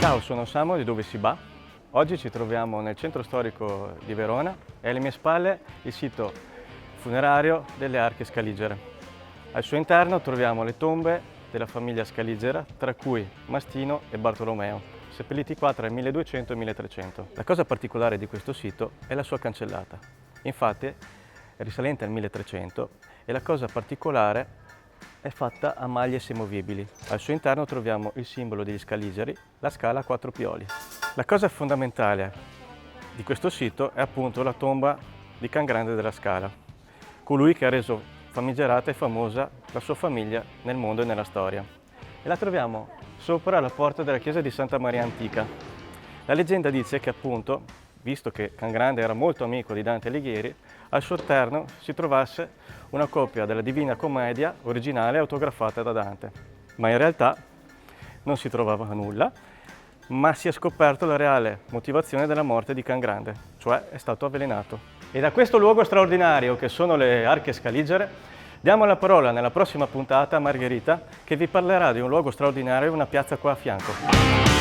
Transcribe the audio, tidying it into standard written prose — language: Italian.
Ciao, sono Samuel di Dove si va. Oggi ci troviamo nel centro storico di Verona e alle mie spalle il sito funerario delle Arche Scaligere. Al suo interno troviamo le tombe della famiglia Scaligera, tra cui Mastino e Bartolomeo, seppelliti qua tra il 1200 e il 1300. La cosa particolare di questo sito è la sua cancellata. Infatti è risalente al 1300 e la cosa particolare è fatta a maglie semovibili. Al suo interno troviamo il simbolo degli Scaligeri, la scala a 4 pioli. La cosa fondamentale di questo sito è appunto la tomba di Can Grande della Scala, colui che ha reso famigerata e famosa la sua famiglia nel mondo e nella storia. E la troviamo sopra la porta della chiesa di Santa Maria Antica. La leggenda dice che appunto, visto che Can Grande era molto amico di Dante Alighieri, al suo interno si trovasse una copia della Divina Commedia originale autografata da Dante. Ma in realtà non si trovava nulla, ma si è scoperto la reale motivazione della morte di Can Grande, cioè è stato avvelenato. E da questo luogo straordinario che sono le Arche Scaligere, diamo la parola nella prossima puntata a Margherita, che vi parlerà di un luogo straordinario e una piazza qua a fianco.